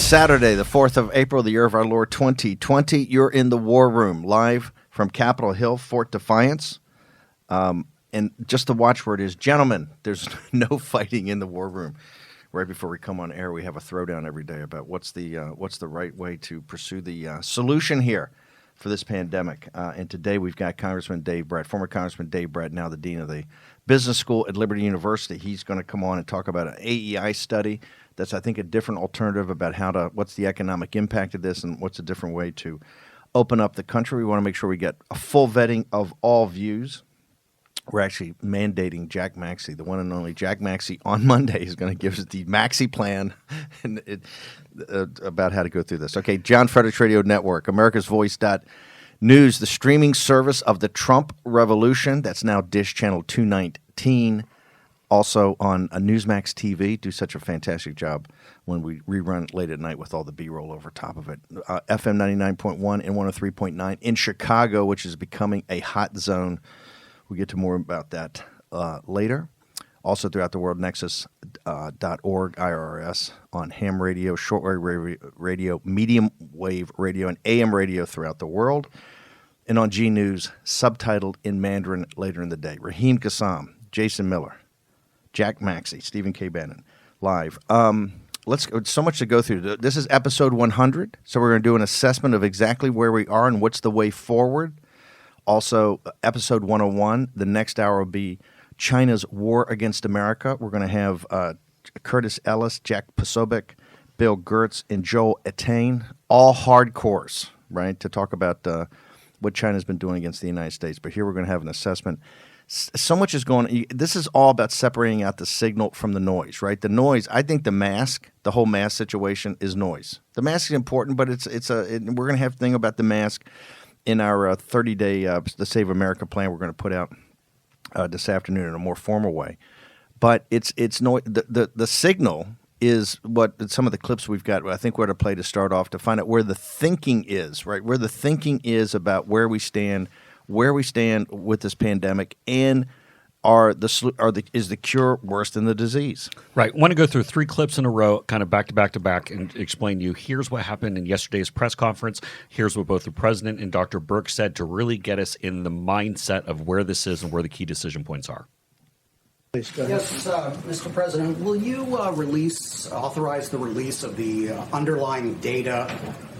Saturday, the 4th of April, the year of our Lord 2020. You're in the War Room, live from Capitol Hill, Fort Defiance. And just the watchword is, gentlemen, there's no fighting in the War Room. Right before we come on air, we have a throwdown every day about what's the right way to pursue the solution here for this pandemic. And today we've got Congressman Dave Brat, former Congressman Dave Brat, now the Dean of the Business School at Liberty University. He's going to come on and talk about an AEI study that's, I think, a different alternative about what's the economic impact of this and what's a different way to open up the country. We want to make sure we get a full vetting of all views. We're actually mandating Jack Maxey, the one and only Jack Maxey, on Monday is going to give us the Maxey plan about how to go through this. Okay, John Fredericks Radio Network, America's Voice.News, the streaming service of the Trump Revolution. That's now Dish Channel 219. Also on Newsmax TV, do such a fantastic job when we rerun it late at night with all the B-roll over top of it. FM 99.1 and 103.9 in Chicago, which is becoming a hot zone. We'll get to more about that later. Also throughout the world, nexus.org, IRS, on ham radio, shortwave radio, medium wave radio, and AM radio throughout the world. And on G News, subtitled in Mandarin later in the day. Raheem Kassam, Jason Miller, Jack Maxey, Stephen K. Bannon, live. So much to go through. This is episode 100, so we're going to do an assessment of exactly where we are and what's the way forward. Also, episode 101, the next hour will be China's war against America. We're going to have Curtis Ellis, Jack Posobiec, Bill Gertz, and Joel Etain, all hardcores, right, to talk about what China's been doing against the United States. But here we're going to have an assessment. So much is going on. This is all about separating out the signal from the noise, right? The noise, I think the whole mask situation is noise. The mask is important, but we're going to have to think about the mask in our 30-day the Save America plan we're going to put out this afternoon in a more formal way. But the signal is what some of the clips we've got, I think we're to play to start off to find out where the thinking is, right? Where the thinking is about where we stand with this pandemic, and is the cure worse than the disease? Right. I want to go through three clips in a row, kind of back to back, and explain to you, here's what happened in yesterday's press conference. Here's what both the president and Dr. Birx said to really get us in the mindset of where this is and where the key decision points are. Yes, Mr. President, will you authorize the release of the underlying data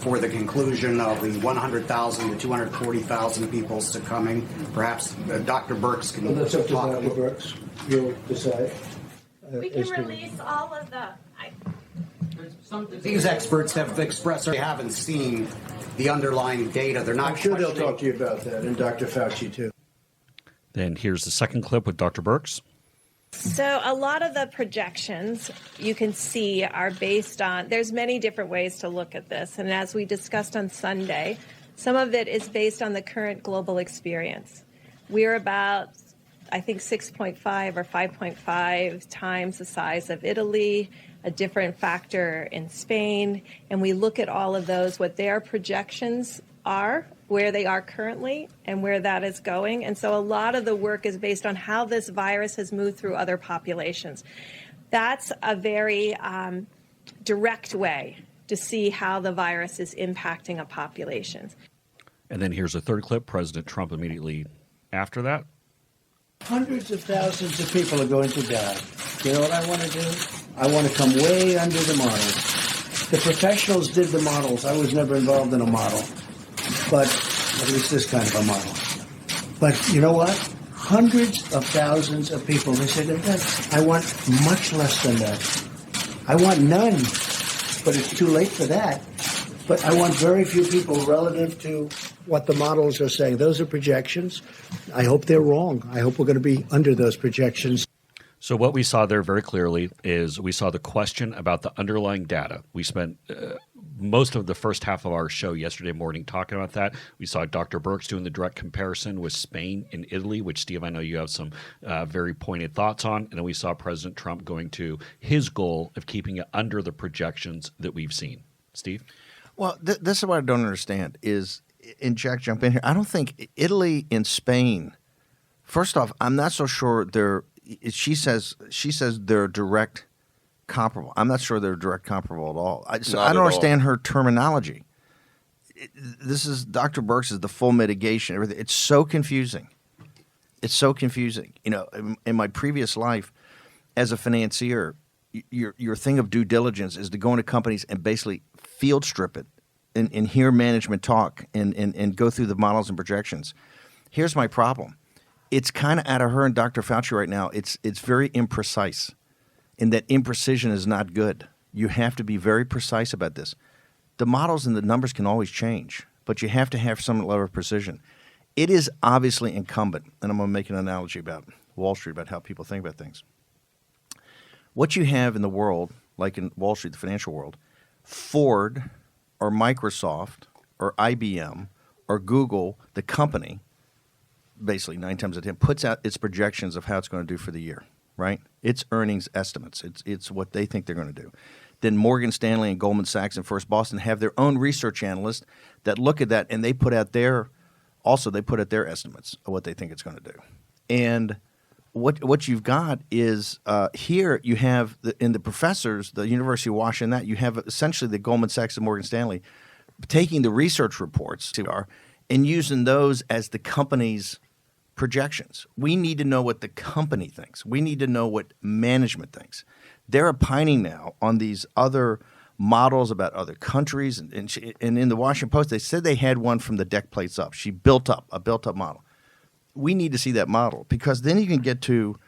for the conclusion of the 100,000 to 240,000 people succumbing? Perhaps Dr. Birx can that's up to talk. Dr. Birx. You'll decide. We can release all of the... These experts have expressed they haven't seen the underlying data. They're not I'm sure they'll talk to you about that, and Dr. Fauci, too. Then here's the second clip with Dr. Birx. So a lot of the projections you can see are based on, there's many different ways to look at this. And as we discussed on Sunday, some of it is based on the current global experience. We're about, I think, 6.5 or 5.5 times the size of Italy, a different factor in Spain. And we look at all of those, what their projections are, where they are currently and where that is going. And so a lot of the work is based on how this virus has moved through other populations. That's a very direct way to see how the virus is impacting a population. And then here's a third clip, President Trump immediately after that. Hundreds of thousands of people are going to die. You know what I want to do? I want to come way under the models. The professionals did the models. I was never involved in a model. But at least this kind of a model. But you know what? Hundreds of thousands of people, they said, I want much less than that. I want none, but it's too late for that. But I want very few people relative to what the models are saying. Those are projections. I hope they're wrong. I hope we're going to be under those projections. So what we saw there very clearly is we saw the question about the underlying data. We spent most of the first half of our show yesterday morning talking about that. We saw Dr. Birx doing the direct comparison with Spain and Italy, which, Steve, I know you have some very pointed thoughts on. And then we saw President Trump going to his goal of keeping it under the projections that we've seen. Steve? Well, this is what I don't understand is, and Jack, jump in here, I don't think Italy and Spain, first off, I'm not so sure they're – she says they're direct comparable. I'm not sure they're direct comparable at all. I Not don't at all. understand her terminology. This is Dr. Burke's is the full mitigation. Everything. It's so confusing. It's so confusing. You know, in my previous life as a financier, your thing of due diligence is to go into companies and basically field strip it and hear management talk and go through the models and projections. Here's my problem. It's kind of out of her and Dr. Fauci right now. It's very imprecise, and that imprecision is not good. You have to be very precise about this. The models and the numbers can always change, but you have to have some level of precision. It is obviously incumbent, and I'm going to make an analogy about Wall Street, about how people think about things. What you have in the world, like in Wall Street, the financial world, Ford or Microsoft or IBM or Google, the company, basically 9 times out of 10, puts out its projections of how it's going to do for the year, right? Its earnings estimates. It's what they think they're going to do. Then Morgan Stanley and Goldman Sachs and First Boston have their own research analysts that look at that, and they put out their estimates of what they think it's going to do. And what you've got is here you have in the professors, the University of Washington, you have essentially the Goldman Sachs and Morgan Stanley taking the research reports and using those as the company's projections. We need to know what the company thinks. We need to know what management thinks. They're opining now on these other models about other countries. And in the Washington Post, they said they had one from the deck plates up. She built up a built-up model. We need to see that model, because then you can get to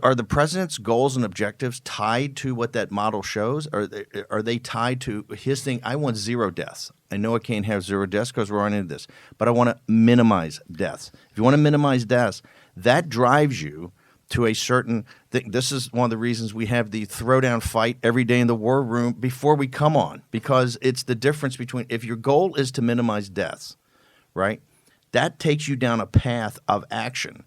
are the president's goals and objectives tied to what that model shows? Are they tied to his thing? I want 0 deaths. I know I can't have 0 deaths because we're on into this, but I want to minimize deaths. If you want to minimize deaths, that drives you to a certain thing. This is one of the reasons we have the throwdown fight every day in the war room before we come on, because it's the difference between, if your goal is to minimize deaths, right, that takes you down a path of action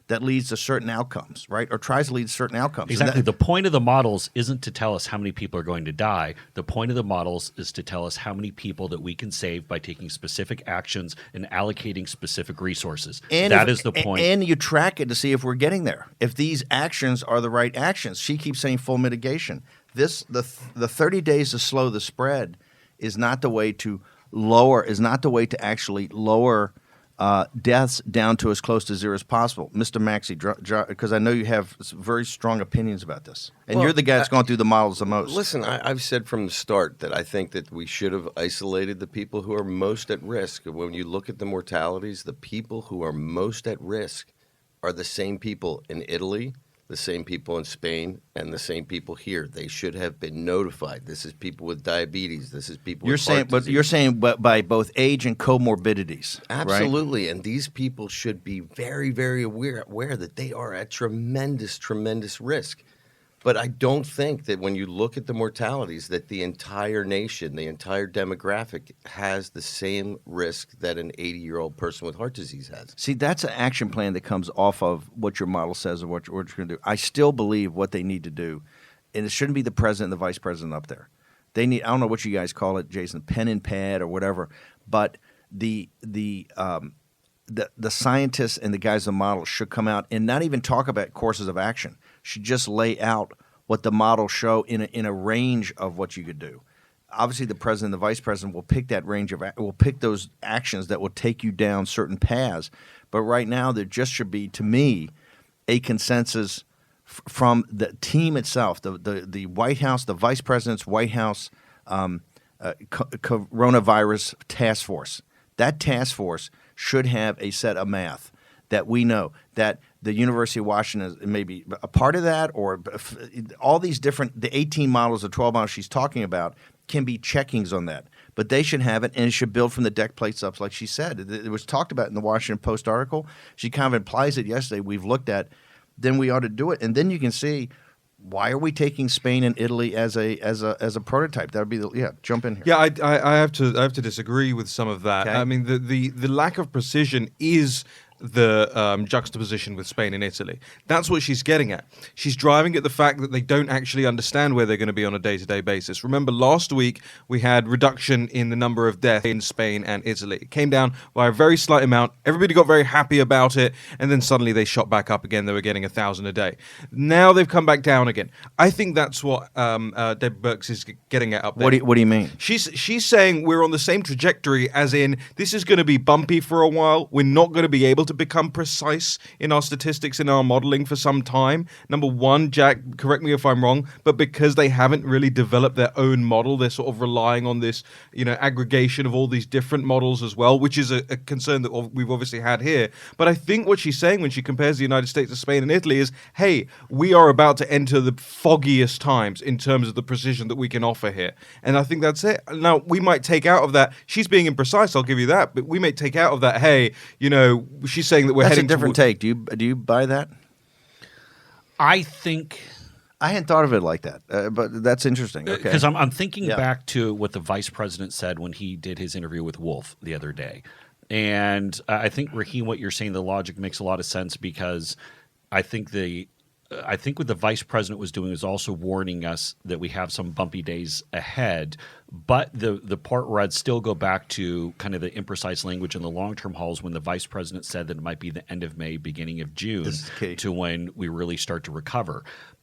that leads to certain outcomes, right, or tries to lead to certain outcomes. Exactly. The point of the models isn't to tell us how many people are going to die. The point of the models is to tell us how many people that we can save by taking specific actions and allocating specific resources. That is the point. And you track it to see if we're getting there, if these actions are the right actions. She keeps saying full mitigation. The 30 days to slow the spread is not the way to actually lower deaths down to as close to 0 as possible. Mr. Maxey, because I know you have very strong opinions about this, and you're the guy that's gone through the models the most. Listen, I've said from the start that I think that we should have isolated the people who are most at risk. When you look at the mortalities, the people who are most at risk are the same people in Italy, the same people in Spain, and the same people here. They should have been notified. This is people with diabetes. This is people with heart disease. You're saying by both age and comorbidities. Absolutely. Right? And these people should be very, very aware that they are at tremendous, tremendous risk. But I don't think that when you look at the mortalities that the entire nation, the entire demographic has the same risk that an 80-year-old person with heart disease has. See, that's an action plan that comes off of what your model says or what you're going to do. I still believe what they need to do, and it shouldn't be the president and the vice president up there. They need, I don't know what you guys call it, Jason, pen and pad or whatever, but the scientists and the guys in the model should come out and not even talk about courses of action. Should just lay out what the models show in a range of what you could do. Obviously, the president and the vice president will pick that range will pick those actions that will take you down certain paths. But right now, there just should be, to me, a consensus from the team itself, the White House, the vice president's White House coronavirus task force. That task force should have a set of math that we know that the University of Washington is maybe a part of that, or all these different, the 18 models, the 12 models she's talking about can be checkings on that. But they should have it, and it should build from the deck plates up, like she said. It was talked about in the Washington Post article. She kind of implies it yesterday. We've looked at, then we ought to do it. And then you can see, why are we taking Spain and Italy as a prototype? That would be jump in here. Yeah, I have to disagree with some of that. Okay. I mean, the lack of precision is the juxtaposition with Spain and Italy. That's what she's getting at. She's driving at the fact that they don't actually understand where they're going to be on a day-to-day basis. Remember, last week we had reduction in the number of deaths in Spain and Italy. It came down by a very slight amount. Everybody got very happy about it, and then suddenly they shot back up again. They were getting 1,000 a day. Now they've come back down again. I think that's what Deborah Birx is getting at up there. What do you mean? She's saying we're on the same trajectory, as in this is going to be bumpy for a while. We're not going to be able to become precise in our statistics, in our modeling for some time. Number one, Jack, correct me if I'm wrong, but because they haven't really developed their own model, they're sort of relying on this, aggregation of all these different models as well, which is a concern that we've obviously had here. But I think what she's saying when she compares the United States to Spain and Italy is, hey, we are about to enter the foggiest times in terms of the precision that we can offer here. And I think that's it. Now, we might take out of that, she's being imprecise, I'll give you that, but we may take out of that, hey, she's saying that we're heading a different take. Do you buy that? I think I hadn't thought of it like that, but that's interesting. Okay, because I'm thinking back to what the vice president said when he did his interview with Wolf the other day, and I think, Raheem, what you're saying, the logic makes a lot of sense, because I think what the vice president was doing is also warning us that we have some bumpy days ahead. But the part where I'd still go back to kind of the imprecise language in the long-term hauls when the vice president said that it might be the end of May, beginning of June to when we really start to recover.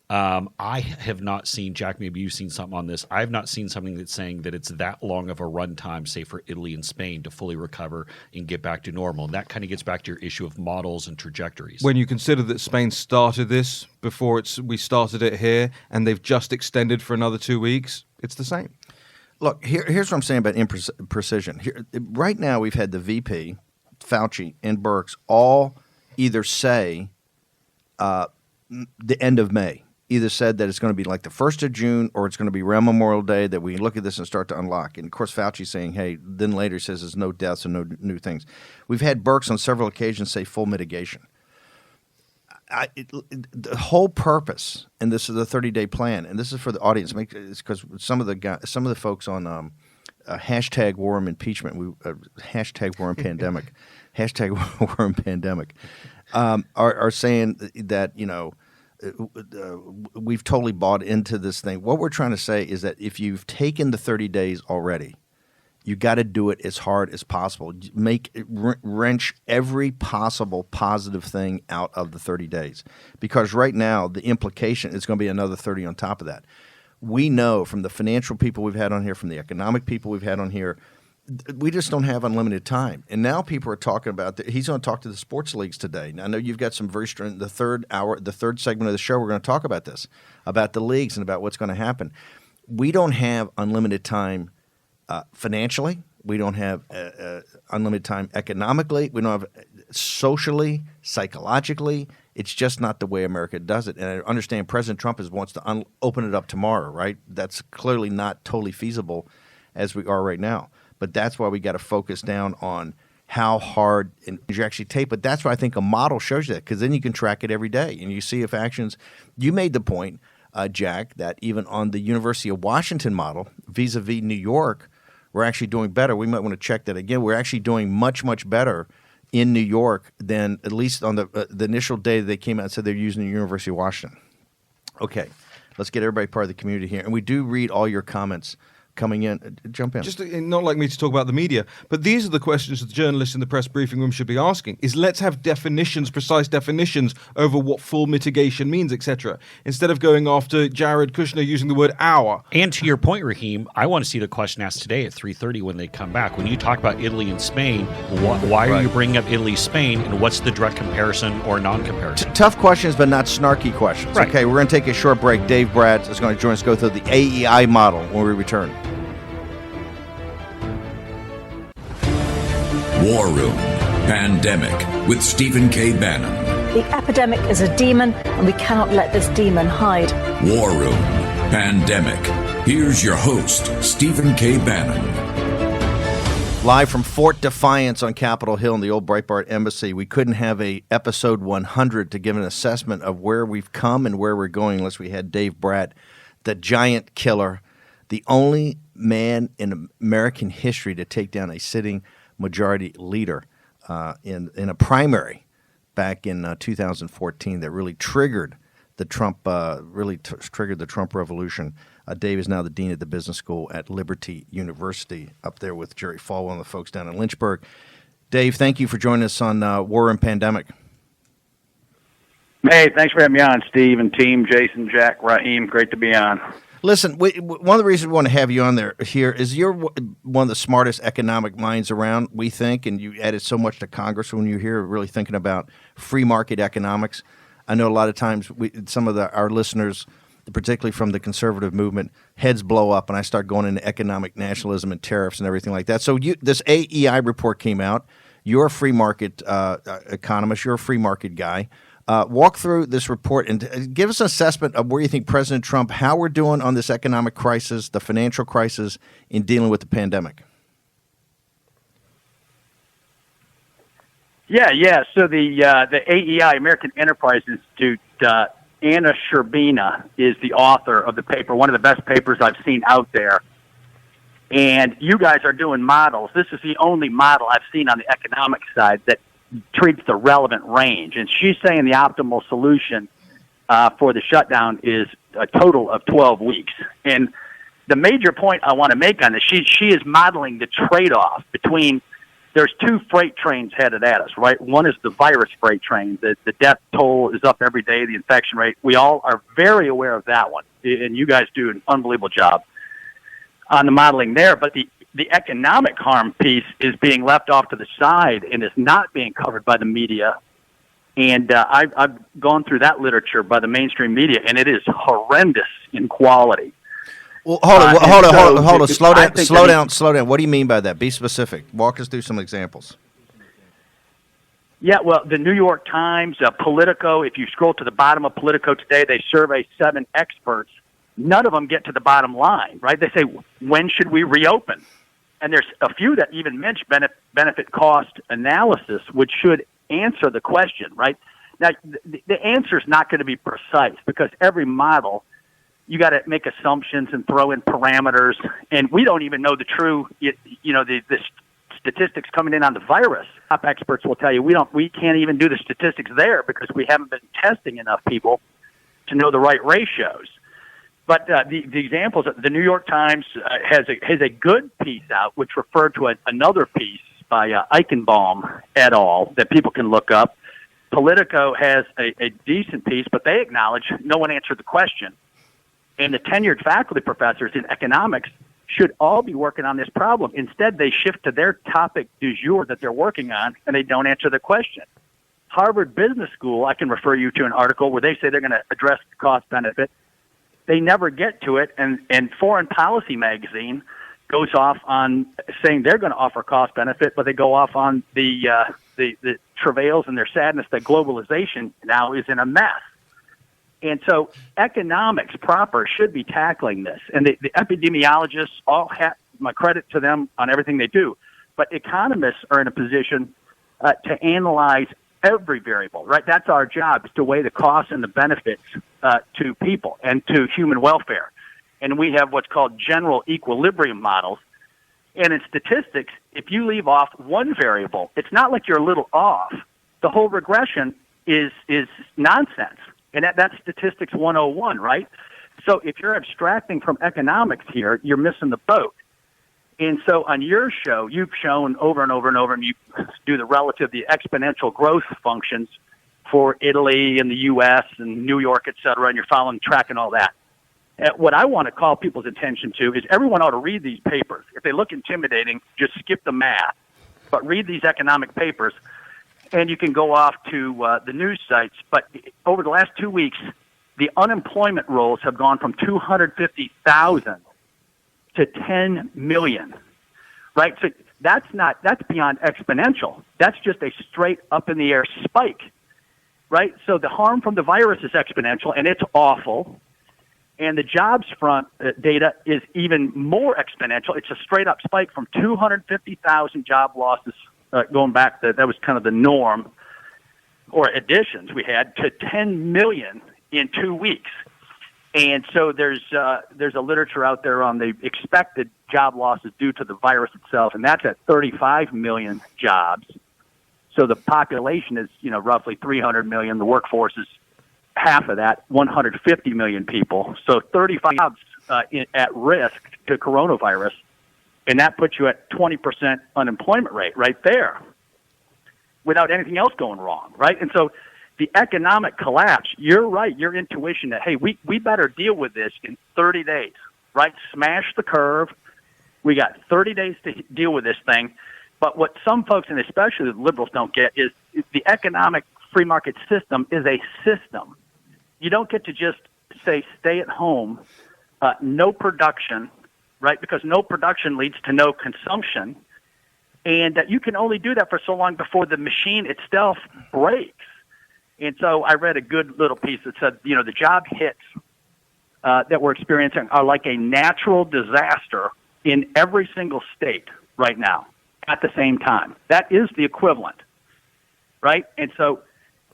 I have not seen, Jack, maybe you've seen something on this. I have not seen something that's saying that it's that long of a run time, say, for Italy and Spain to fully recover and get back to normal. And that kind of gets back to your issue of models and trajectories. When you consider that Spain started this before we started it here, and they've just extended for another 2 weeks, it's the same. Look, here's what I'm saying about imprecision. Right now, we've had the VP, Fauci, and Birx all either say the end of May. Either said that it's going to be like the 1st of June or it's going to be around Memorial Day, that we look at this and start to unlock. And, of course, Fauci's saying, hey, then later he says there's no deaths and no new things. We've had Birx on several occasions say full mitigation. The whole purpose, and this is a 30-day plan, and this is for the audience, it's because some of the folks on hashtag war and impeachment, hashtag war and pandemic, hashtag war and pandemic, are saying that, we've totally bought into this thing. What we're trying to say is that if you've taken the 30 days already, you got to do it as hard as possible. Wrench every possible positive thing out of the 30 days. Because right now, the implication is going to be another 30 on top of that. We know from the financial people we've had on here, from the economic people we've had on here, we just don't have unlimited time. And now people are talking about he's going to talk to the sports leagues today. Now, I know you've got some very strong, the third segment of the show, we're going to talk about this, about the leagues and about what's going to happen. We don't have unlimited time financially. We don't have unlimited time economically. We don't have socially, psychologically. It's just not the way America does it. And I understand President Trump wants to open it up tomorrow, right? That's clearly not totally feasible as we are right now. But that's why we got to focus down on how hard you actually take. But that's why I think a model shows you that, because then you can track it every day and you see if actions. You made the point, Jack, that even on the University of Washington model vis-a-vis New York, we're actually doing better. We might want to check that again. We're actually doing much, much better in New York than, at least on the initial day that they came out and said they're using the University of Washington. Okay, let's get everybody part of the community here. And we do read all your comments coming in. Jump in. Just not like me to talk about the media, but these are the questions that the journalists in the press briefing room should be asking, is let's have definitions, precise definitions over what full mitigation means, etc. Instead of going after Jared Kushner using the word hour. And to your point, Raheem, I want to see the question asked today at 3:30 when they come back. When you talk about Italy and Spain, why are you bringing up Italy, Spain, and what's the direct comparison or non-comparison? Tough questions, but not snarky questions. Right. Okay, we're going to take a short break. Dave Brat is going to join us, go through the AEI model when we return. War Room Pandemic with Stephen K. Bannon. The epidemic is a demon, and we cannot let this demon hide. War Room Pandemic. Here's your host, Stephen K. Bannon. Live from Fort Defiance on Capitol Hill in the old Breitbart Embassy. We couldn't have a episode 100 to give an assessment of where we've come and where we're going unless we had Dave Brat, the giant killer, the only man in American history to take down a sitting majority leader in a primary back in 2014 that really triggered the Trump triggered the Trump revolution. Dave is now the dean at the business school at Liberty University, up there with Jerry Falwell and the folks down in Lynchburg. Dave, thank you for joining us on War and Pandemic. Hey, thanks for having me on, Steve and team, Jason, Jack, Raheem. Great to be on. Listen, one of the reasons we want to have you on here is you're one of the smartest economic minds around, we think, and you added so much to Congress when you're here really thinking about free market economics. I know a lot of times some of our listeners, particularly from the conservative movement, heads blow up and I start going into economic nationalism and tariffs and everything like that. So this AEI report came out. You're a free market economist. You're a free market guy. Walk through this report and give us an assessment of where you think President Trump, how we're doing on this economic crisis, the financial crisis, in dealing with the pandemic. Yeah. So the AEI, American Enterprise Institute, Anna Sherbina is the author of the paper, one of the best papers I've seen out there. And you guys are doing models. This is the only model I've seen on the economic side that treats the relevant range. And she's saying the optimal solution for the shutdown is a total of 12 weeks. And the major point I want to make on this, she is modeling the trade-off between, there's two freight trains headed at us, right? One is the virus freight train. The death toll is up every day, the infection rate. We all are very aware of that one. And you guys do an unbelievable job on the modeling there. But the economic harm piece is being left off to the side and is not being covered by the media. And I've gone through that literature by the mainstream media, and it is horrendous in quality. Well, hold on. Slow down. What do you mean by that? Be specific. Walk us through some examples. Yeah, well, the New York Times, Politico, if you scroll to the bottom of Politico today, they survey 7 experts. None of them get to the bottom line, right? They say, when should we reopen? And there's a few that even mention benefit cost analysis, which should answer the question, right? Now, the answer is not going to be precise because every model, you got to make assumptions and throw in parameters, and we don't even know the true, the statistics coming in on the virus. Top experts will tell you we can't even do the statistics there because we haven't been testing enough people to know the right ratios. But the examples, the New York Times has a good piece out, which referred to another piece by Eichenbaum et al. That people can look up. Politico has a decent piece, but they acknowledge no one answered the question. And the tenured faculty professors in economics should all be working on this problem. Instead, they shift to their topic du jour that they're working on, and they don't answer the question. Harvard Business School, I can refer you to an article where they say they're going to address the cost-benefit. They never get to it, and Foreign Policy magazine goes off on saying they're going to offer cost-benefit, but they go off on the travails and their sadness that globalization now is in a mess. And so economics proper should be tackling this. And the epidemiologists all have my credit to them on everything they do. But economists are in a position to analyze every variable, right? That's our job, is to weigh the costs and the benefits to people and to human welfare. And we have what's called general equilibrium models. And in statistics, if you leave off one variable, it's not like you're a little off. The whole regression is nonsense. And that's statistics 101, right? So if you're abstracting from economics here, you're missing the boat. And so on your show, you've shown over and over and over, and you do the exponential growth functions for Italy and the U.S. and New York, et cetera, and you're tracking all that. What I want to call people's attention to is everyone ought to read these papers. If they look intimidating, just skip the math, but read these economic papers. And you can go off to the news sites. But over the last 2 weeks, the unemployment rolls have gone from 250,000 to 10 million, right? So that's beyond exponential. That's just a straight up in the air spike, right? So the harm from the virus is exponential, and it's awful. And the jobs front data is even more exponential. It's a straight up spike from 250,000 job losses going back, that was kind of the norm, or additions we had, to 10 million in 2 weeks. And so there's a literature out there on the expected job losses due to the virus itself, and that's at 35 million jobs. So the population is, roughly 300 million. The workforce is half of that, 150 million people. So 35 jobs at risk to coronavirus, and that puts you at 20% unemployment rate right there without anything else going wrong, right? And so the economic collapse, you're right, your intuition that, hey, we better deal with this in 30 days, right? Smash the curve. We got 30 days to deal with this thing. But what some folks, and especially the liberals, don't get is the economic free market system is a system. You don't get to just say stay at home, no production, right? Because no production leads to no consumption. And that you can only do that for so long before the machine itself breaks. And so I read a good little piece that said, the job hits that we're experiencing are like a natural disaster in every single state right now at the same time. That is the equivalent, right? And so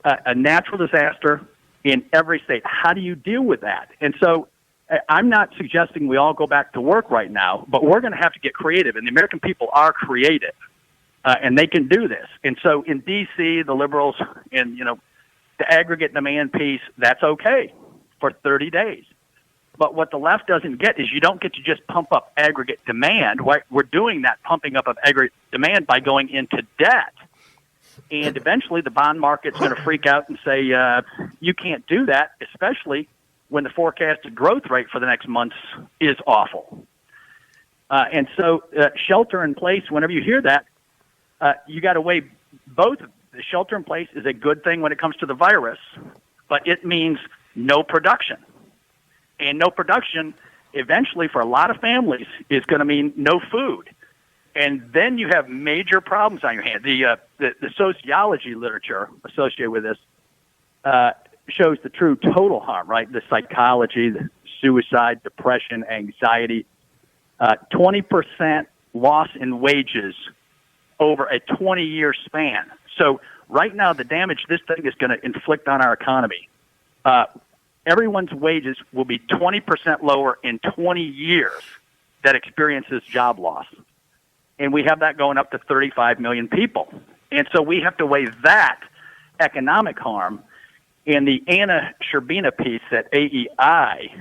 a natural disaster in every state. How do you deal with that? And so I'm not suggesting we all go back to work right now, but we're going to have to get creative, and the American people are creative, and they can do this. And so in D.C., the liberals and, the aggregate demand piece, that's okay for 30 days. But what the left doesn't get is you don't get to just pump up aggregate demand. We're doing that pumping up of aggregate demand by going into debt. And eventually the bond market's going to freak out and say, you can't do that, especially when the forecasted growth rate for the next months is awful. And so shelter in place, whenever you hear that, you got to weigh both. The shelter in place is a good thing when it comes to the virus, but it means no production. And no production, eventually, for a lot of families, is going to mean no food. And then you have major problems on your hands. The sociology literature associated with this shows the true total harm, right? The psychology, the suicide, depression, anxiety, 20% loss in wages over a 20-year span. So right now, the damage this thing is going to inflict on our economy, everyone's wages will be 20% lower in 20 years that experiences job loss. And we have that going up to 35 million people. And so we have to weigh that economic harm. And the Anna Sherbina piece at AEI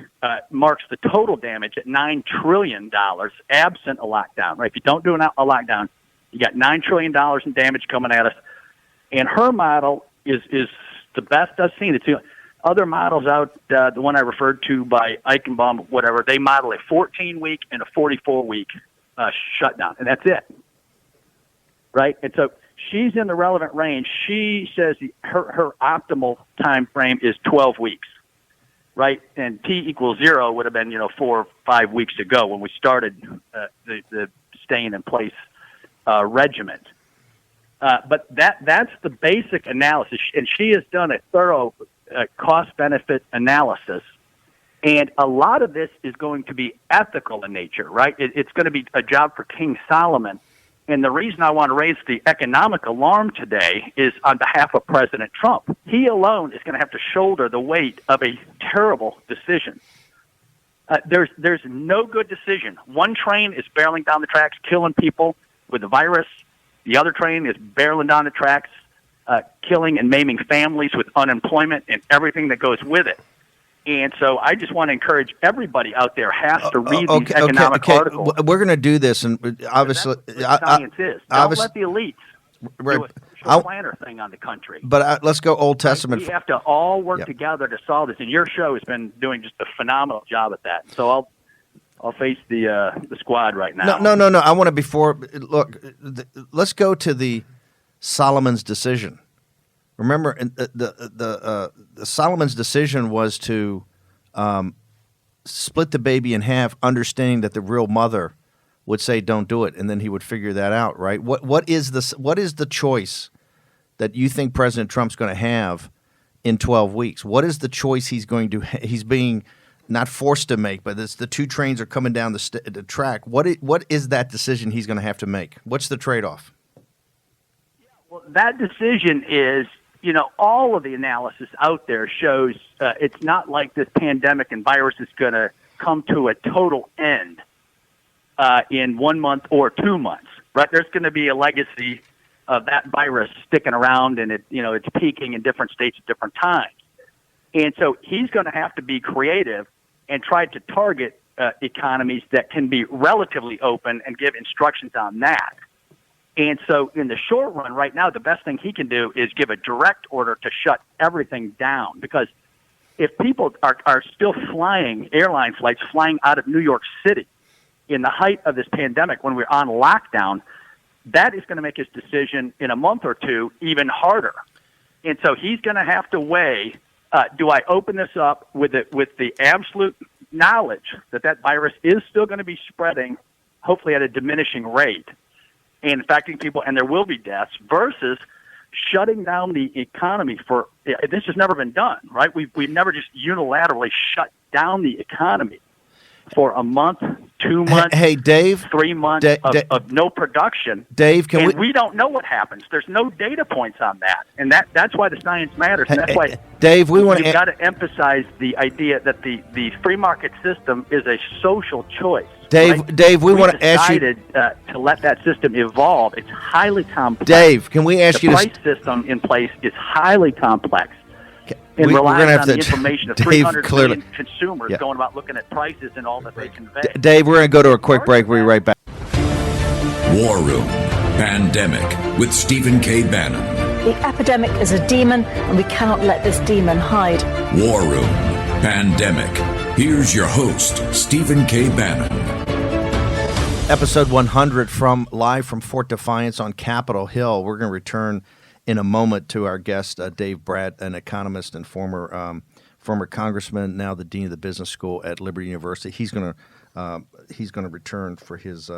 marks the total damage at $9 trillion absent a lockdown. Right? If you don't do a lockdown, you got $9 trillion in damage coming at us. And her model is the best I've seen. It's other models out, the one I referred to by Eichenbaum, whatever, they model a 14-week and a 44-week shutdown, and that's it, right? And so she's in the relevant range. She says her optimal time frame is 12 weeks, right? And T equals 0 would have been, 4 or 5 weeks ago when we started the staying in place regiment. But that's the basic analysis, and she has done a thorough cost-benefit analysis, and a lot of this is going to be ethical in nature, right? It's going to be a job for King Solomon, and the reason I want to raise the economic alarm today is on behalf of President Trump. He alone is going to have to shoulder the weight of a terrible decision. There's no good decision. One train is barreling down the tracks, killing people with the virus. The other train is barreling down the tracks, killing and maiming families with unemployment and everything that goes with it. And so I just want to encourage everybody out there has to read these economic articles. We're going to do this, and obviously, science is. Don't let the elites do a planner thing on the country. But let's go Old Testament. We have to all work together to solve this, and your show has been doing just a phenomenal job at that. So I'll face the squad right now. No. I want to let's go to the Solomon's decision. Remember, the Solomon's decision was to split the baby in half, understanding that the real mother would say, "Don't do it," and then he would figure that out. Right? What is the choice that you think President Trump's going to have in 12 weeks? What is the choice he's being not forced to make, but the two trains are coming down the track. What is that decision he's going to have to make? What's the trade-off? Well, that decision is, all of the analysis out there shows it's not like this pandemic and virus is going to come to a total end in 1 month or 2 months, right? There's going to be a legacy of that virus sticking around, and it's peaking in different states at different times. And so he's going to have to be creative and try to target economies that can be relatively open and give instructions on that. And so in the short run, right now, the best thing he can do is give a direct order to shut everything down, because if people are still flying, airline flights flying out of New York City in the height of this pandemic when we're on lockdown, that is going to make his decision in a month or two even harder. And so he's going to have to weigh, do I open this up with the absolute knowledge that virus is still going to be spreading, hopefully at a diminishing rate, and infecting people, and there will be deaths, versus shutting down the economy for – this has never been done, right? We've never just unilaterally shut down the economy for a month, 2 months, hey, Dave, 3 months of no production. Dave, we don't know what happens. There's no data points on that, and that's why the science matters. And that's why, Dave, we've got to emphasize the idea that the free market system is a social choice. Dave, right? Dave, we want to ask you to let that system evolve. It's highly complex. Dave, can we ask you the price system in place is highly complex. And we're relies gonna have on to, the information of Dave, 300 million clearly. consumers going about looking at prices and all that they convey. Dave, we're going to go to a quick break. We'll be right back. War Room Pandemic with Stephen K. Bannon. The epidemic is a demon, and we cannot let this demon hide. War Room Pandemic. Here's your host, Stephen K. Bannon. Episode 100 live from Fort Defiance on Capitol Hill. We're going to return in a moment to our guest, Dave Brat, an economist and former congressman, now the dean of the business school at Liberty University. He's going to return for his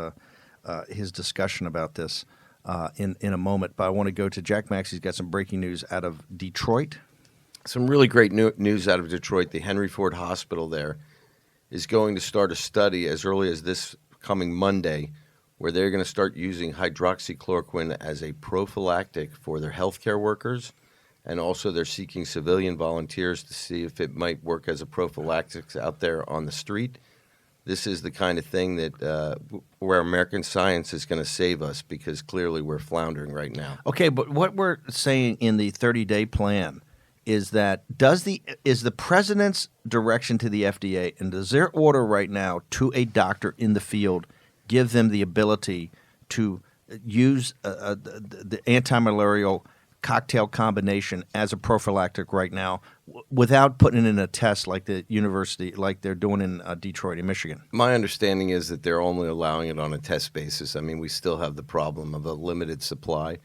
discussion about this in a moment. But I want to go to Jack Max. He's got some breaking news out of Detroit. Some really great news out of Detroit. The Henry Ford Hospital there is going to start a study as early as this coming Monday, where they're going to start using hydroxychloroquine as a prophylactic for their healthcare workers, and also they're seeking civilian volunteers to see if it might work as a prophylactic out there on the street. This is the kind of thing that where American science is going to save us, because clearly we're floundering right now. Okay, but what we're saying in the 30-day plan is that is the president's direction to the FDA, and does their order right now to a doctor in the field give them the ability to use the anti-malarial cocktail combination as a prophylactic right now without putting it in a test like the university, like they're doing in Detroit in Michigan? My understanding is that they're only allowing it on a test basis. I mean, we still have the problem of a limited supply.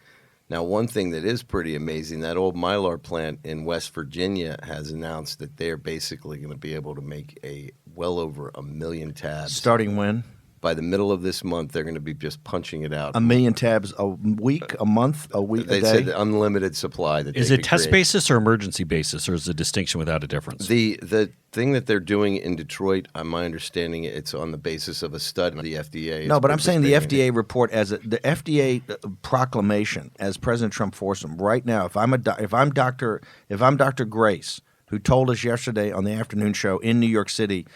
Now, one thing that is pretty amazing, that old Mylar plant in West Virginia has announced that they're basically going to be able to make well over 1 million tabs. Starting when? By the middle of this month, they're going to be just punching it out. 1 million tabs a week, a month, a week, they a day? said unlimited supply. Is it test basis or emergency basis, or is the distinction without a difference? The thing that they're doing in Detroit, on my understanding, it's on the basis of a study the FDA. No, but I'm saying the FDA report the FDA proclamation as President Trump forced them right now. If I'm Dr. Grace, who told us yesterday on the afternoon show in New York City.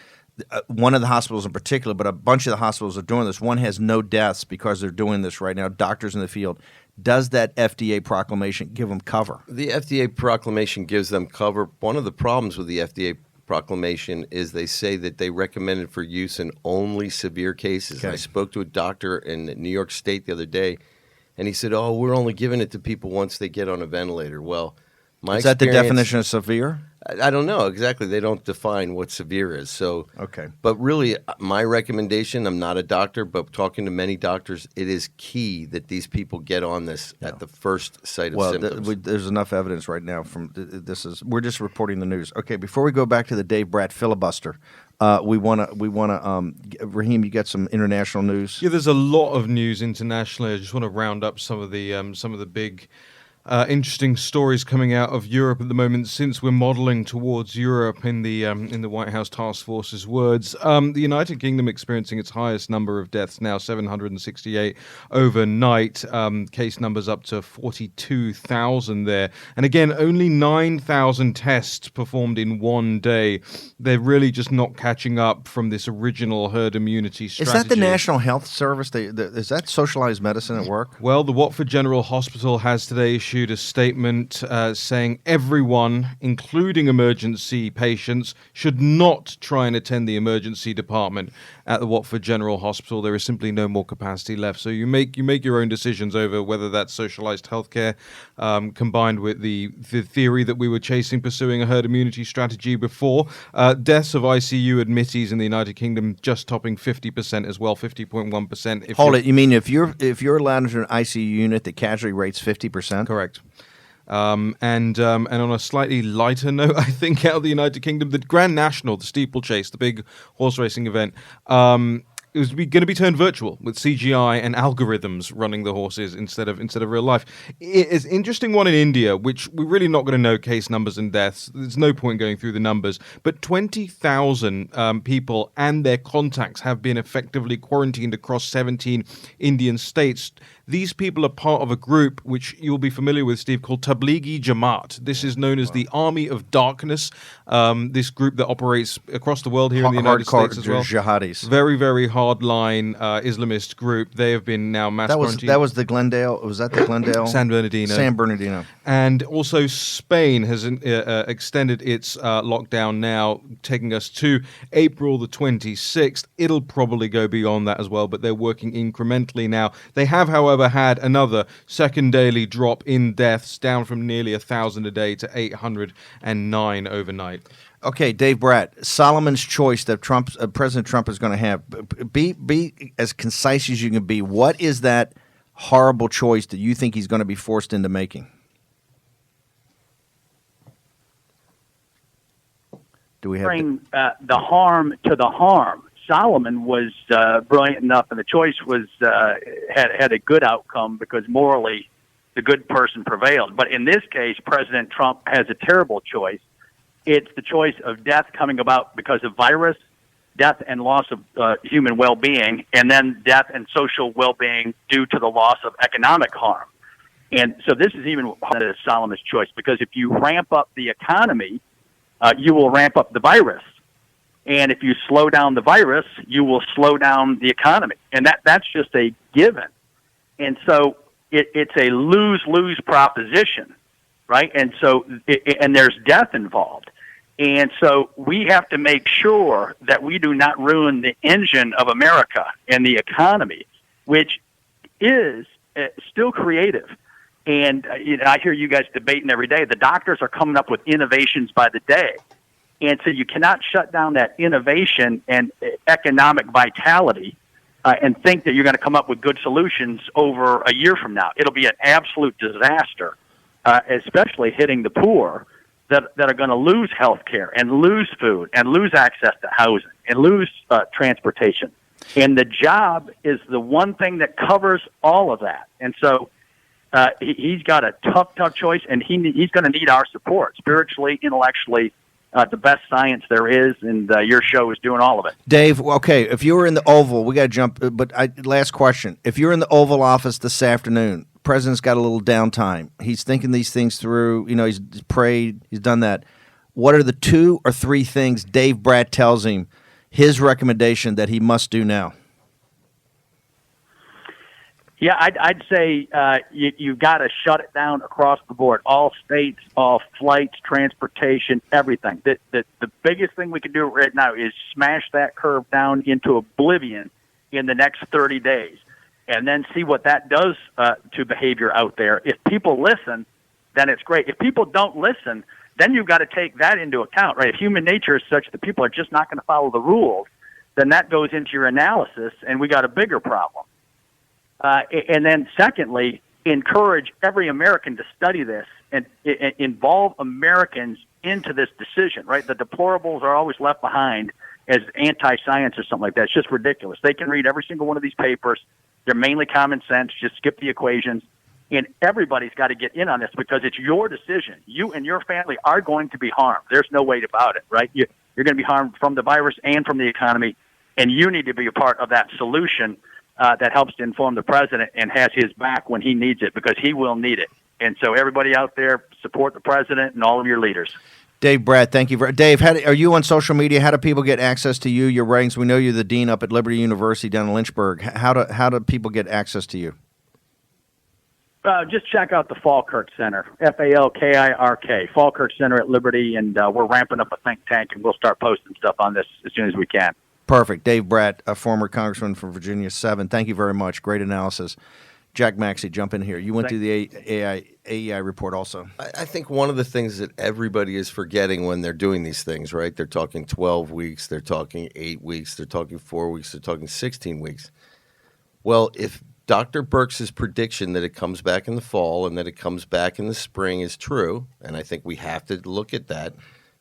One of the hospitals in particular, but a bunch of the hospitals are doing this. One has no deaths because they're doing this right now, doctors in the field. Does that FDA proclamation give them cover? The FDA proclamation gives them cover. One of the problems with the FDA proclamation is they say that they recommend it for use in only severe cases. Okay. I spoke to a doctor in New York State the other day, and he said, we're only giving it to people once they get on a ventilator. Well, is that the definition of severe? I don't know exactly. They don't define what severe is. So, okay. But really, my recommendation, I'm not a doctor, but talking to many doctors, it is key that these people get on this at the first sight of symptoms. There's enough evidence right now from we're just reporting the news. Okay, before we go back to the Dave Brat filibuster, we want to Raheem, you got some international news? Yeah, there's a lot of news internationally. I just want to round up some of the big Interesting stories coming out of Europe at the moment, since we're modelling towards Europe in the White House task force's words. The United Kingdom experiencing its highest number of deaths now, 768 overnight. Case numbers up to 42,000 there, and again, only 9,000 tests performed in one day. They're really just not catching up from this original herd immunity strategy. Is that the National Health Service? Is that socialized medicine at work? Well, the Watford General Hospital has today issued a statement saying everyone, including emergency patients, should not try and attend the emergency department at the Watford General Hospital. There is simply no more capacity left. So you make your own decisions over whether that's socialized healthcare combined with the theory that we were pursuing a herd immunity strategy before. Deaths of ICU admittees in the United Kingdom just topping 50% as well, 50.1%. Hold it. You mean if you're allowed into an ICU unit, the casualty rate's 50%? Correct. And on a slightly lighter note, I think out of the United Kingdom, the Grand National, the steeplechase, the big horse racing event, it was going to be turned virtual with CGI and algorithms running the horses instead of real life. It's an interesting one in India, which we're really not going to know case numbers and deaths. There's no point going through the numbers. But 20,000 people and their contacts have been effectively quarantined across 17 Indian states. These people are part of a group which you'll be familiar with, Steve, called Tablighi Jamaat. This is known as the Army of Darkness. This group that operates across the world here in the United States as well. Jihadis. Very, very hardline Islamist group. They have been now mass quarantined. That was the Glendale. Was that the Glendale? San Bernardino. San Bernardino. And also Spain has extended its lockdown now, taking us to April the 26th. It'll probably go beyond that as well, but they're working incrementally now. They have, however, had another second daily drop in deaths, down from nearly 1,000 a day to 809 overnight. Okay, Dave Brat, Solomon's choice that President Trump is going to have. Be as concise as you can be. What is that horrible choice that you think he's going to be forced into making? Do we have bring the harm to the harm? Solomon was brilliant enough, and the choice was had a good outcome because morally the good person prevailed. But in this case, President Trump has a terrible choice. It's the choice of death coming about because of virus, death and loss of human well-being, and then death and social well-being due to the loss of economic harm. And so this is even harder than Solomon's choice, because if you ramp up the economy, you will ramp up the virus. And if you slow down the virus, you will slow down the economy. And that's just a given. And so it's a lose-lose proposition, right? And so and there's death involved. And so we have to make sure that we do not ruin the engine of America and the economy, which is still creative. And I hear you guys debating every day. The doctors are coming up with innovations by the day. And so you cannot shut down that innovation and economic vitality and think that you're going to come up with good solutions over a year from now. It'll be an absolute disaster, especially hitting the poor that are going to lose health care and lose food and lose access to housing and lose transportation. And the job is the one thing that covers all of that. And so he's got a tough choice, and he's going to need our support spiritually, intellectually, the best science there is, and your show is doing all of it. Dave, okay, if you were in the Oval, we got to jump, but last question. If you're in the Oval Office this afternoon, President's got a little downtime. He's thinking these things through. He's prayed. He's done that. What are the 2 or 3 things Dave Brat tells him, his recommendation that he must do now? Yeah, I'd say you've got to shut it down across the board. All states, all flights, transportation, everything. The biggest thing we can do right now is smash that curve down into oblivion in the next 30 days, and then see what that does to behavior out there. If people listen, then it's great. If people don't listen, then you've got to take that into account, right? If human nature is such that people are just not going to follow the rules, then that goes into your analysis, and we got a bigger problem. And then secondly, encourage every American to study this and involve Americans into this decision, right? The deplorables are always left behind as anti-science or something like that. It's just ridiculous. They can read every single one of these papers. They're mainly common sense. Just skip the equations And everybody's got to get in on this because it's your decision. You and your family are going to be harmed. There's no way about it, right? You're going to be harmed from the virus and from the economy, and you need to be a part of that solution that helps to inform the president and has his back when he needs it, because he will need it. And so everybody out there, support the president and all of your leaders. Dave Brat, thank you. Dave, are you on social media? How do people get access to you, your writings? We know you're the dean up at Liberty University down in Lynchburg. How do people get access to you? Just check out the Falkirk Center, Falkirk, Falkirk Center at Liberty, and we're ramping up a think tank, and we'll start posting stuff on this as soon as we can. Perfect. Dave Brat, a former congressman from Virginia 7. Thank you very much. Great analysis. Jack Maxey, jump in here. You went through the AEI report also. I think one of the things that everybody is forgetting when they're doing these things, right? They're talking 12 weeks, they're talking 8 weeks, they're talking 4 weeks, they're talking 16 weeks. Well, if Dr. Birx's prediction that it comes back in the fall and that it comes back in the spring is true, and I think we have to look at that,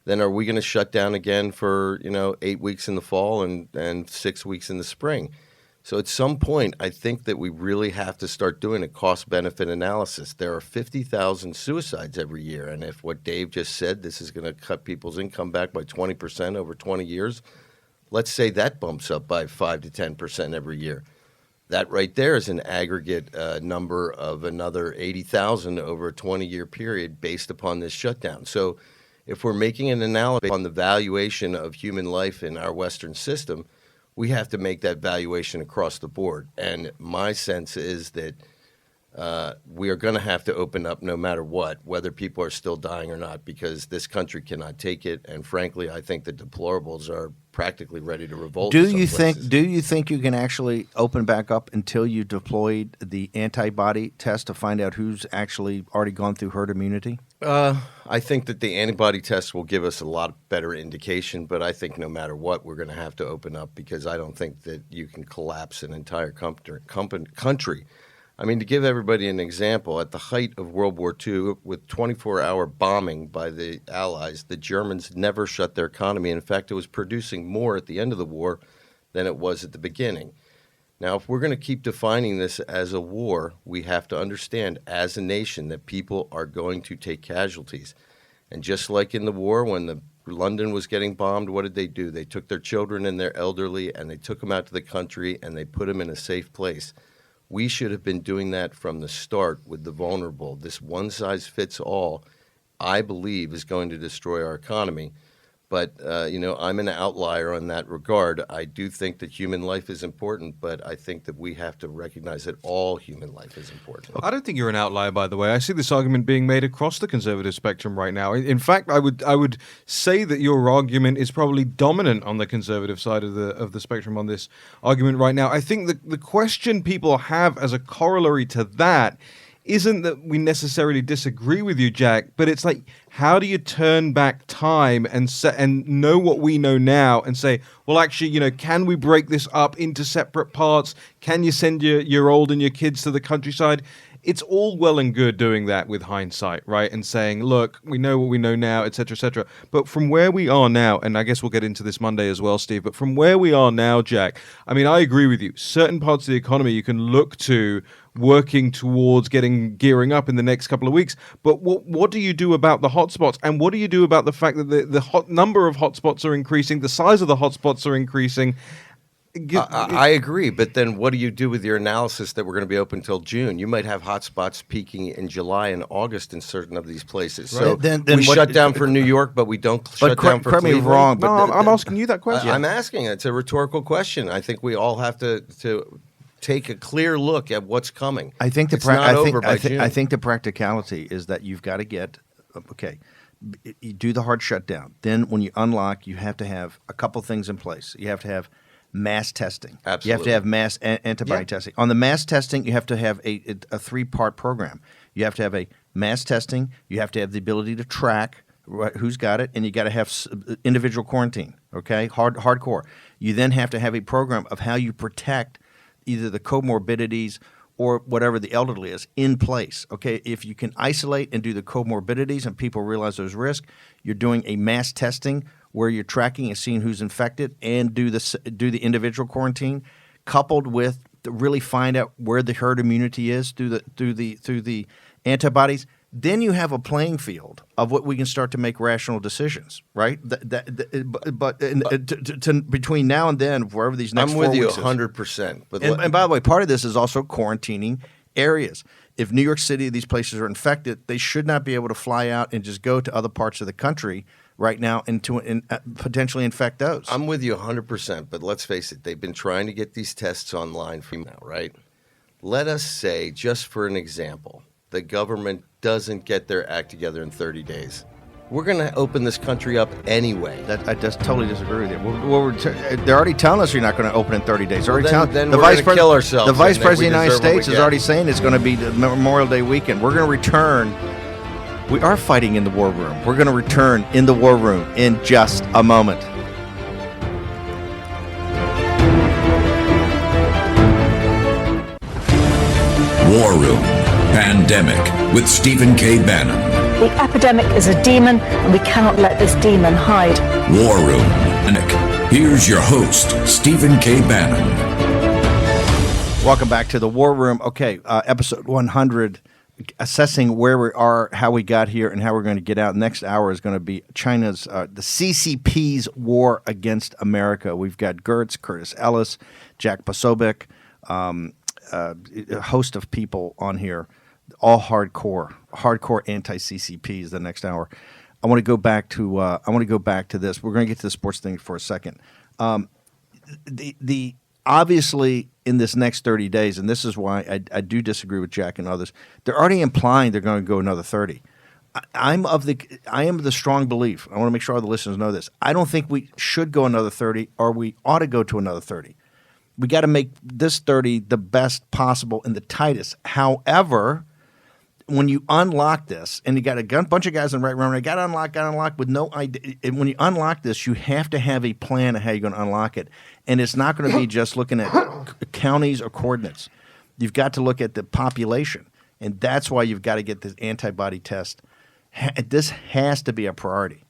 then are we going to shut down again for 8 weeks in the fall and 6 weeks in the spring? So at some point, I think that we really have to start doing a cost-benefit analysis. There are 50,000 suicides every year, and if what Dave just said, this is going to cut people's income back by 20% over 20 years, let's say that bumps up by 5 to 10% every year. That right there is an aggregate number of another 80,000 over a 20-year period based upon this shutdown. So if we're making an analysis on the valuation of human life in our Western system, we have to make that valuation across the board. And my sense is that we are going to have to open up no matter what, whether people are still dying or not, because this country cannot take it. And frankly, I think the deplorables are practically ready to revolt. Do you think you can actually open back up until you deployed the antibody test to find out who's actually already gone through herd immunity? I think that the antibody test will give us a lot better indication, but I think no matter what, we're going to have to open up, because I don't think that you can collapse an entire country. I mean, to give everybody an example, at the height of World War II, with 24-hour bombing by the Allies, the Germans never shut their economy. In fact, it was producing more at the end of the war than it was at the beginning. Now, if we're going to keep defining this as a war, we have to understand as a nation that people are going to take casualties. And just like in the war, when London was getting bombed, what did they do? They took their children and their elderly, and they took them out to the country, and they put them in a safe place. We should have been doing that from the start with the vulnerable. This one-size-fits-all, I believe, is going to destroy our economy. But, I'm an outlier on that regard. I do think that human life is important, but I think that we have to recognize that all human life is important. I don't think you're an outlier, by the way. I see this argument being made across the conservative spectrum right now. In fact, I would say that your argument is probably dominant on the conservative side of the spectrum on this argument right now. I think the question people have as a corollary to that isn't that we necessarily disagree with you, Jack, but it's like, how do you turn back time and know what we know now and say, well, actually, can we break this up into separate parts? Can you send your old and your kids to the countryside? It's all well and good doing that with hindsight, right? And saying, look, we know what we know now, et cetera, et cetera. But from where we are now, and I guess we'll get into this Monday as well, Steve, but from where we are now, Jack, I mean, I agree with you. Certain parts of the economy you can look to working towards gearing up in the next couple of weeks. But what do you do about the hotspots? And what do you do about the fact that the number of hotspots are increasing, the size of the hotspots are increasing? I agree, but then what do you do with your analysis that we're going to be open until June? You might have hotspots peaking in July and August in certain of these places. Right. So then we shut down for New York, but we don't shut down for correct me Cleveland. wrong, No, I'm asking you that question. I'm asking. It's a rhetorical question. I think we all have to take a clear look at what's coming. I think it's not over by June. I think the practicality is that you've got to get you do the hard shutdown. Then when you unlock, you have to have a couple things in place. You have to have mass testing. Absolutely. You have to have mass antibody testing. On the mass testing, you have to have a 3-part program. You have to have a mass testing. You have to have the ability to track who's got it, and you got to have individual quarantine. Okay, hardcore. You then have to have a program of how you protect either the comorbidities or whatever the elderly is in place. Okay, if you can isolate and do the comorbidities and people realize there's risk, you're doing a mass testing where you're tracking and seeing who's infected and do the individual quarantine, coupled with really find out where the herd immunity is through the antibodies, then you have a playing field of what we can start to make rational decisions, right? Between now and then, wherever these next I'm 4 with you weeks is. 100%. But And by the way, part of this is also quarantining areas. If New York City, these places are infected, they should not be able to fly out and just go to other parts of the country right now and potentially infect those. I'm with you 100%, but let's face it, they've been trying to get these tests online for now, right? Let us say, just for an example, the government doesn't get their act together in 30 days. We're going to open this country up anyway. I just totally disagree with you. They're already telling us you're not going to open in 30 days. They're already then the we're vice gonna kill ourselves, The vice and then we president of the United deserve what we States is get. already saying it's going to be the Memorial Day weekend. We're going to return. We are fighting in the war room. We're going to return in the war room in just a moment. War Room Pandemic with Stephen K. Bannon. The epidemic is a demon, and we cannot let this demon hide. War Room Pandemic. Here's your host, Stephen K. Bannon. Welcome back to the War Room. Okay, episode 100, assessing where we are, how we got here, and how we're going to get out. Next hour is going to be China's, the CCP's war against America. We've got Gertz, Curtis Ellis, Jack Posobiec, a host of people on here, all hardcore anti-CCPs. The next hour, I want to go back to this. We're going to get to the sports thing for a second. The obviously in this next 30 days, and this is why I do disagree with Jack and others. They're already implying they're going to go another 30. I am of the strong belief. I want to make sure all the listeners know this. I don't think we should go another 30, or we ought to go to another 30. We got to make this 30 the best possible and the tightest. However, when you unlock this, and you got a bunch of guys in the right room, they got to unlock with no idea. And when you unlock this, you have to have a plan of how you're going to unlock it. And it's not going to be just looking at counties or coordinates. You've got to look at the population. And that's why you've got to get this antibody test. This has to be a priority,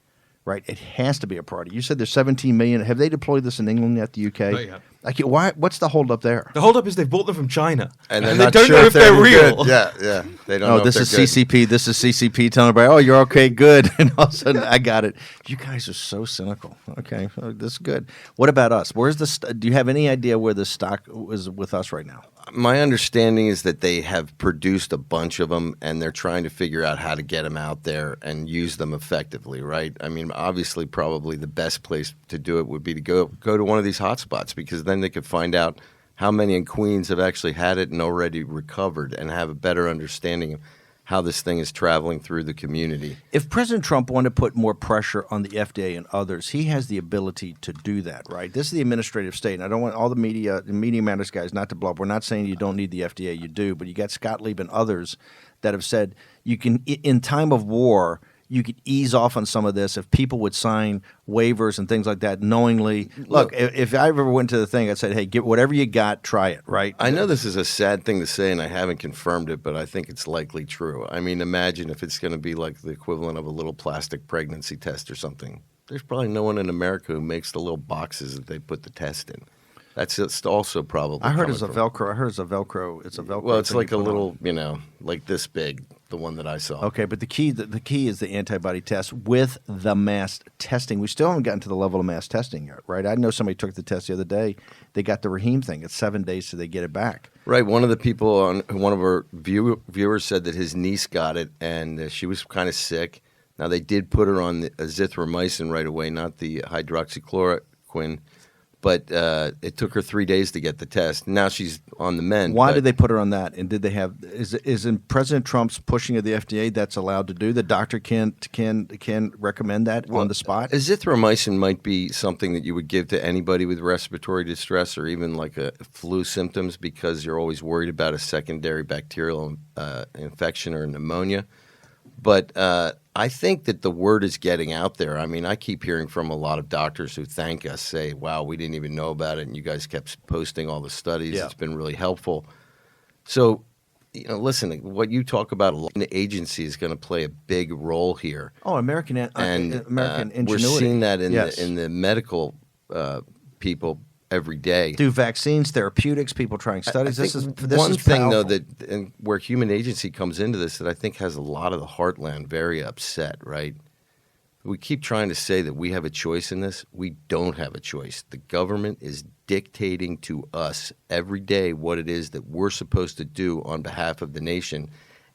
right? It has to be a priority. You said there's 17 million. Have they deployed this in England yet, the UK? Not yet. Why? What's the holdup there? The holdup is they've bought them from China, And they not don't sure know if they're any real. good. Yeah. They don't know Oh, this if is they're good. CCP. This is CCP telling everybody, "Oh, you're okay, good," and all of a sudden, I got it. You guys are so cynical. Okay, this is good. What about us? Where's the? Do you have any idea where the stock is with us right now? My understanding is that they have produced a bunch of them, and they're trying to figure out how to get them out there and use them effectively, right? I mean, obviously, probably the best place to do it would be to go to one of these hotspots, because then they could find out how many in Queens have actually had it and already recovered, and have a better understanding of how this thing is traveling through the community. If President Trump wanted to put more pressure on the FDA and others, he has the ability to do that, right? This is the administrative state, and I don't want all the Media Matters guys not to blow up. We're not saying you don't need the FDA, you do, but you got Scott Lieb and others that have said you can, in time of war, you could ease off on some of this if people would sign waivers and things like that knowingly. Look, if I ever went to the thing, I'd say, hey, get whatever you got, try it, right? I know this is a sad thing to say, and I haven't confirmed it, but I think it's likely true. I mean, imagine if it's going to be like the equivalent of a little plastic pregnancy test or something. There's probably no one in America who makes the little boxes that they put the test in. That's just also probably. I heard it's a coming from- Velcro. I heard it's a Velcro. It's a Velcro. Well, it's thing like you a put little, on. like this big, the one that I saw. Okay, but the key is the antibody test with the mass testing. We still haven't gotten to the level of mass testing yet, right? I know somebody took the test the other day. They got the Raheem thing. It's 7 days till they get it back. Right. One of the people on one of our viewers said that his niece got it, and she was kind of sick. Now, they did put her on the azithromycin right away, not the hydroxychloroquine. But it took her 3 days to get the test. Now she's on the mend. Why did they put her on that? And did they have is in President Trump's pushing of the FDA that's allowed to do? The doctor can recommend that on the spot? Azithromycin might be something that you would give to anybody with respiratory distress or even like a flu symptoms, because you're always worried about a secondary bacterial infection or pneumonia. But I think that the word is getting out there. I mean, I keep hearing from a lot of doctors who thank us, say, wow, we didn't even know about it, and you guys kept posting all the studies. Yeah. It's been really helpful. So, listen, what you talk about, the agency is going to play a big role here. Oh, American And ingenuity. we're seeing that in Yes. the medical people every day. Do vaccines, therapeutics, people trying studies. I This think is one thing though powerful. and where human agency comes into this that I think has a lot of the heartland very upset. Right? We keep trying to say that we have a choice in this. We don't have a choice. The government is dictating to us every day what it is that we're supposed to do on behalf of the nation.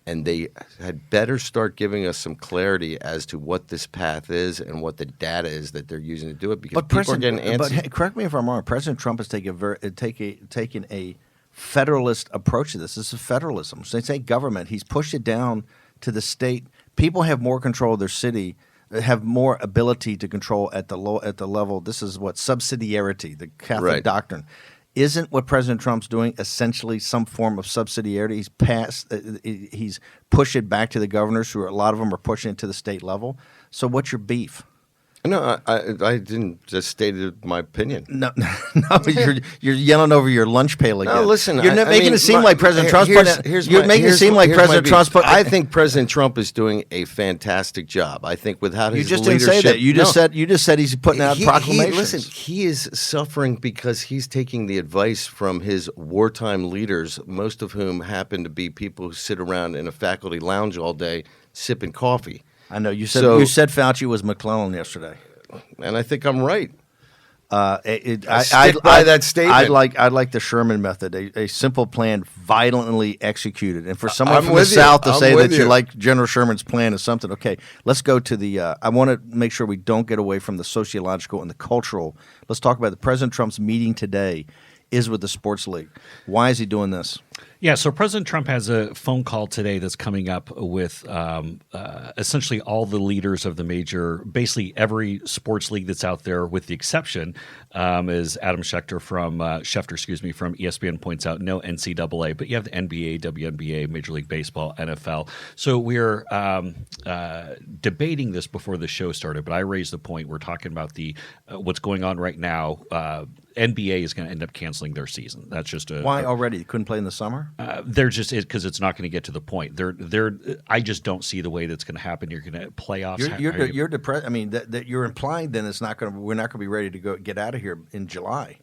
And they had better start giving us some clarity as to what this path is and what the data is that they're using to do it. Because people are getting antsy. But hey, correct me if I'm wrong. President Trump has taken a federalist approach to this. This is federalism. So they say government. He's pushed it down to the state. People have more control of their city, have more ability to control at the level. This is what subsidiarity, the Catholic doctrine. Isn't what President Trump's doing essentially some form of subsidiarity? He's pushed it back to the governors, who a lot of them are pushing it to the state level. So what's your beef? No, I didn't just stated my opinion. No, you're yelling over your lunch pail again. No, listen, you're making it seem like President Trump's I think President Trump is doing a fantastic job. I think without his just leadership, didn't say that. You just said he's putting out proclamations. He is suffering because he's taking the advice from his wartime leaders, most of whom happen to be people who sit around in a faculty lounge all day sipping coffee. I know you said Fauci was McClellan yesterday, and I think I'm right. I stick by that statement. I'd like the Sherman method, a simple plan violently executed. And for someone from the with you. South to I'm say with that you you. like General Sherman's plan is something. Okay, let's go to the. I want to make sure we don't get away from the sociological and the cultural. Let's talk about the President Trump's meeting today is with the sports league. Why is he doing this? Yeah, so President Trump has a phone call today that's coming up with essentially all the leaders of the basically every sports league that's out there, with the exception, as Adam Schefter from ESPN points out, no NCAA, but you have the NBA, WNBA, Major League Baseball, NFL. So we're debating this before the show started, but I raised the point. We're talking about what's going on right now. NBA is going to end up canceling their season. That's just why already? They couldn't play in the summer? They're just because it's not going to get to the point. I just don't see the way that's going to happen. You're going to playoffs. You're depressed. I mean, that you're implying then it's not going to. We're not going to be ready to get out of here in July.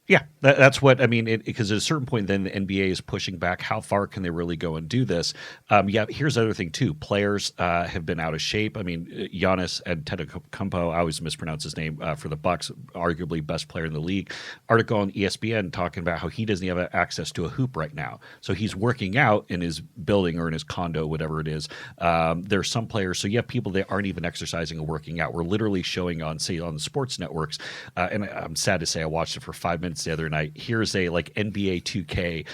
Yeah, that's what I mean. Because at a certain point, then the NBA is pushing back. How far can they really go and do this? Here's the other thing too. Players have been out of shape. I mean, Giannis Antetokounmpo, I always mispronounce his name, for the Bucks, arguably best player in the league. Article on ESPN talking about how he doesn't have access to a hoop right now. So he's working out in his building or in his condo, whatever it is. There are some players. So you have people that aren't even exercising or working out. We're literally showing on the sports networks. And I'm sad to say I watched it for 5 minutes the other night. Here's a NBA 2K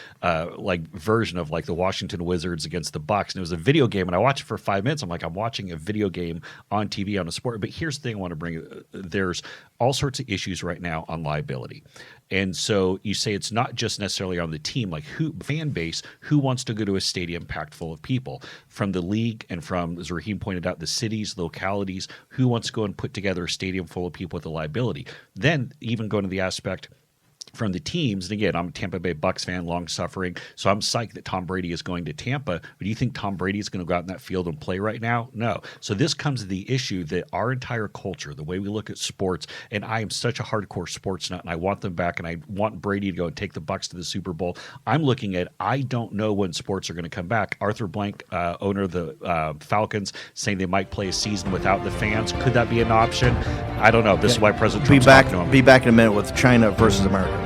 version of the Washington Wizards against the Bucks, and it was a video game. And I watched it for 5 minutes. I'm like, I'm watching a video game on TV on a sport. But here's the thing I want to bring. There's all sorts of issues right now on liability. And so you say it's not just necessarily on the team, fan base, who wants to go to a stadium packed full of people, from the league and from, as Raheem pointed out, the cities, localities, who wants to go and put together a stadium full of people with a liability. Then even going to the aspect from the teams, and again, I'm a Tampa Bay Bucks fan, long-suffering, so I'm psyched that Tom Brady is going to Tampa. But do you think Tom Brady is going to go out in that field and play right now? No. So this comes to the issue that our entire culture, the way we look at sports, and I am such a hardcore sports nut, and I want them back, and I want Brady to go and take the Bucks to the Super Bowl. I'm looking at, I don't know when sports are going to come back. Arthur Blank, owner of the Falcons, saying they might play a season without the fans. Could that be an option? I don't know. This is why President Trump's talking to him. Be back in a minute with China versus America.